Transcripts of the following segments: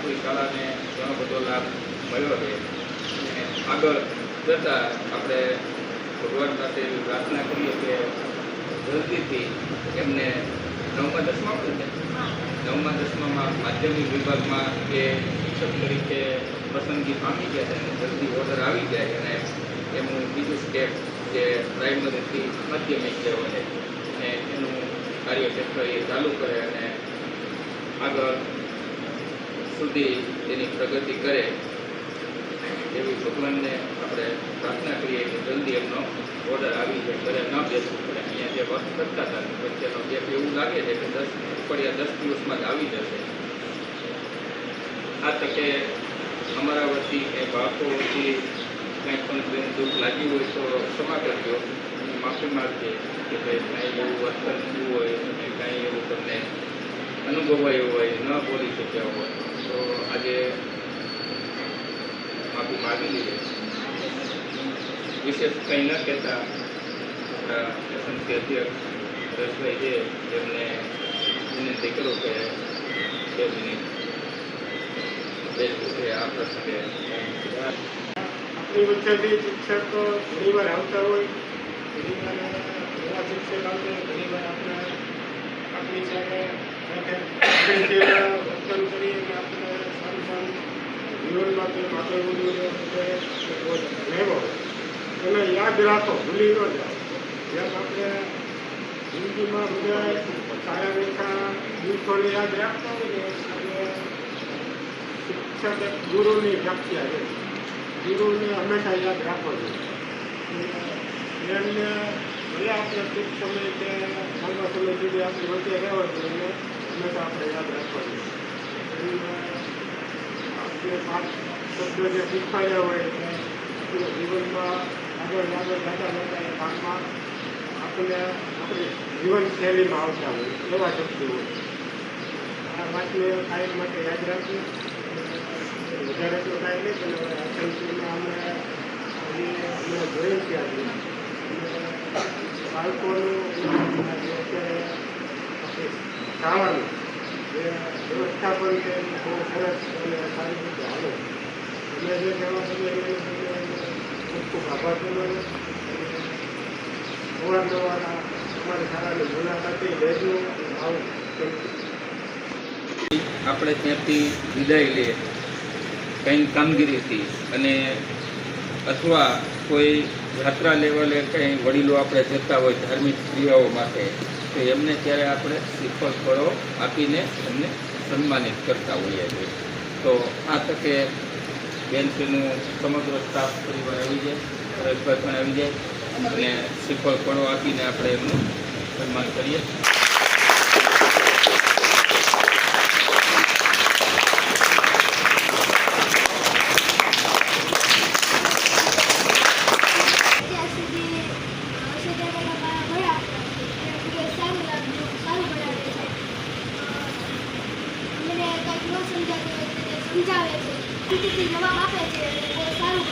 આપણી શાળાને ઘણો બધો લાભ મળ્યો છે અને આગળ જતાં આપણે ભગવાન પાસે એવી પ્રાર્થના કરીએ કે જલ્દીથી એમને 9મા 10માં માધ્યમિક વિભાગમાં એ શિક્ષક તરીકે પસંદગી પામી ગયા છે અને જલ્દી ઓર્ડર આવી જાય અને એમનું બીજું સ્ટેપ જે પ્રાઇમરીથી માધ્યમિક લેવલે અને એનું કાર્યક્ષેત્ર એ ચાલુ કરે અને આગળ સુધી એની પ્રગતિ કરે એવી ભગવાનને આપણે પ્રાર્થના કરીએ કે જલ્દી એમનો ઓર્ડર આવી જાય, ઘરે ન બેસવું પડે. અહીંયા જે વર્ક કરતા હતા વચ્ચેનો ગેપ એવું લાગે છે કે 10 દિવસમાં જ આવી જશે. આ તકે અમારા વતી એ બાળકો વતી કંઈ પણ દુઃખ લાગ્યું હોય તો ક્ષમા કરજો, માફી માગજે કે ભાઈ કાંઈ એવું વર્તન થયું હોય અને કાંઈ એવું તમને અનુભવાયું હોય, ન બોલી શક્યા હોય તો આજે માફી માગી લીધે. વિશેષ કંઈ ન કહેતા આપણા એસએમસી અધ્યક્ષ હરેશભાઈ છે એમને વિનંતી કરું કે 2 મિનિટ આ પ્રસંગે. આપણી વચ્ચેથી શિક્ષક ઘણીવાર આવતા હોય, ઘણીવાર નવા શિક્ષક આવતા હોય, ઘણીવાર આપણી સાથે વર્તન કરીએ કે આપણે સારું જીવનમાં કંઈક આગળ વધવું રહેવો એને યાદ રાખો, ભૂલી ન જાઓ. જેમ આપણે જિંદગીમાં બધા સારા રેખા દિવસોને યાદ રાખતા હોય ને શિક્ષક એક ગુરુની વ્યાખ્યા છે. ગુરુને હંમેશા યાદ રાખવો જોઈએ. એમને ભલે આપણે ટૂંક સમય કે લાંબા સમય સુધી આપણી વચ્ચે રહેવા જોઈએ એને હંમેશા આપણે યાદ રાખવા જોઈએ. આપણે 5 શબ્દો જે શીખવાડ્યા હોય એટલે જીવનમાં આગળ જતા એ કામમાં આપણે આપણી જીવનશૈલીમાં આવતા હોય એવા શબ્દો હોય. આ વાતને કાયમ માટે યાદ રાખવું. વધારે તો કાંઈ નહીં પણ એસએમસીમાં અમે જોયું છે આજે બાળકોનું અત્યારે શાળાનું જે વ્યવસ્થાપન છે બહુ સરસ અને સારી રીતે હાલે. અમે જે કહેવા બદલે ખૂબ ખૂબ આભાર કરવાનો. અવારનવાર અમારી શાળાની મુલાકાતે લેજો. આપણે ત્યાંથી વિદાય લઈએ કંઈ કામગીરીથી અને અથવા કોઈ યાત્રા લેવલે કંઈ વડીલો આપણે જતા હોય ધાર્મિક ક્રિયાઓ માટે તો એમને ત્યારે આપણે શ્રીફળ ફળો આપીને એમને સન્માનિત કરતા હોઈએ છીએ. તો આ તકે બેનશ્રીનું સમગ્ર સ્ટાફ પરિવાર આવી જાય, હરેશભાઈ પણ આવી જાય અને શ્રીફળ ફળો આપીને આપણે એમનું સન્માન કરીએ. સમજાવે છે, જવાબ આપે છે, બહુ સારું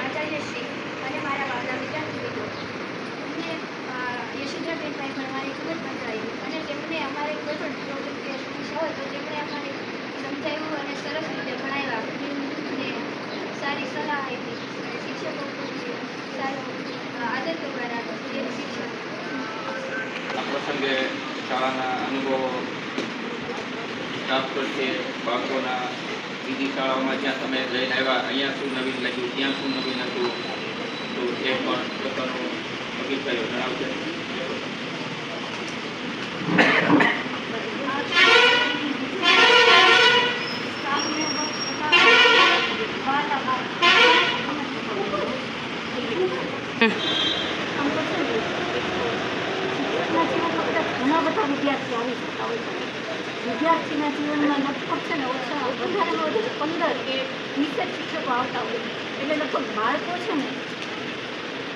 આચાર્યશ્રી અને મારા વાલા વિદ્યાર્થીઓ અમને યશોધરાબેનભાઈ ભણવાની ખૂબ જ મજા આવી અને તેમણે અમારે કોઈ પણ પ્રોજેક્ટ કે સમસ્યા હોય તો તેમણે અમારે સમજાવ્યું અને સરસ રીતે ભણાવ્યા અને સારી સલાહ આપી અને શિક્ષકો સારો આદર કરવાના એ શિક્ષક. આ પ્રસંગે શાળાના અનુભવો સ્ટાફ પ્રત્યે બાળકોના બીજી શાળાઓમાં જ્યાં તમે જઈને આવ્યા અહીંયા શું નવીન લાગ્યું, ત્યાં શું નવીન હતું તો એ પણ પોતાનો અભિપ્રાયો જણાવશે. ઘણા બધા વિદ્યાર્થીઓ આવી શકતા હોય છે. વિદ્યાર્થીના જીવનમાં લગભગ છે ને ઓછા વધારેમાં વધારે 15 કે 20 શિક્ષકો આવતા હોય એટલે લગભગ બાળકો છે ને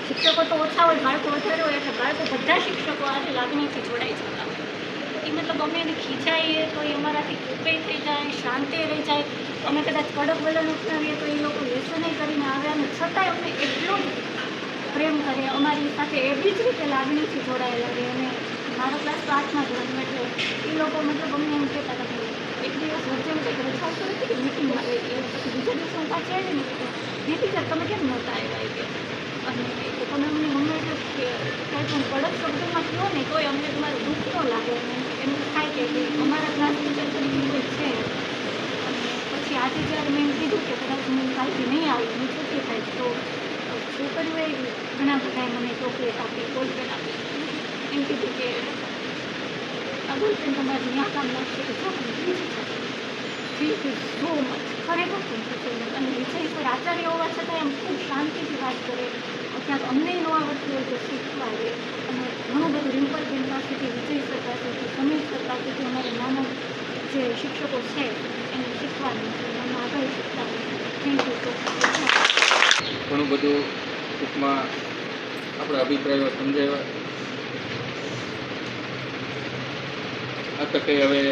શિક્ષકો તો ઓછા હોય, બાળકો વધારે હોય એટલે બાળકો બધા શિક્ષકો આજે લાગણીથી જોડાઈ જતા હોય. એ મતલબ અમે એને ખીચાઈએ તો એ અમારાથી ચૂપે થઈ જાય, શાંતિ રહી જાય. અમે કદાચ કડક વલણ ઉઠાવીએ તો એ લોકો વ્યસને કરીને આવે અને છતાંય અમને એટલું પ્રેમ કરે, અમારી સાથે એવી જ રીતે લાગણીથી જોડાયેલા રહે. અને મારો ક્લાસ તો 8મા ધોરણમાં, એટલે એ લોકો મતલબ અમને એમ કહેતા હતા કે એક દિવસ વચ્ચે એમ કંઈક રજાઓ તો નથી કે મિટિંગમાં ગઈ હતી, પછી બીજા દિવસે હું પાછી આવી ને દીદી સર તમે કેમ નહોતા આવ્યા કે, અને તો તમે અમને ગમે એટલે કાંઈ પણ કડક શબ્દોમાં કહો ને તોય અમને તમારું દુઃખ ન લાગે. અને એમ થાય કે અમારા ક્લાસ ટીચર તરીકે કોઈ છે. અને પછી આજે જ્યારે મેં એમ કીધું કે કદાચ હું કાલથી નહીં આવું, હું છૂટી થાય તો છોકરીઓએ ઘણા બધાએ મને ચોકલેટ આપી, બોલપેન આપી. એમ કીધું કે આ બોલપેન તમારે ત્યાં કામ લાગશે કે ચોકલેટ બીજી થશે. થેન્ક યુ સો મચ, ખરેખર થેન્ક યુ સો મચ. અને વિજય સર આચાર્ય હોવા છતાં એમ ખૂબ શાંતિથી વાત કરે, ક્યાંક અમને ન આવડતું હોય તો શીખવાડે. અને ઘણું બધું રિમ્પલબેન પાસેથી, વિજય સર પાસેથી, સમીર સર પાસેથી અમારે નાના જે શિક્ષકો છે એને શીખવાનું છે, અમે આગળ શીખતા હોય. Thank you so much. ઘણું બધું ટૂંકમાં આપણા અભિપ્રાયો સમજાવ્યા. આ તકે હવે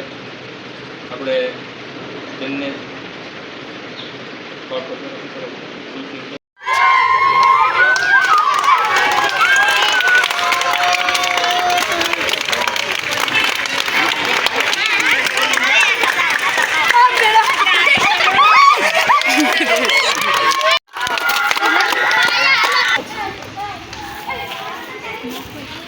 આપણે તેમને Thank you.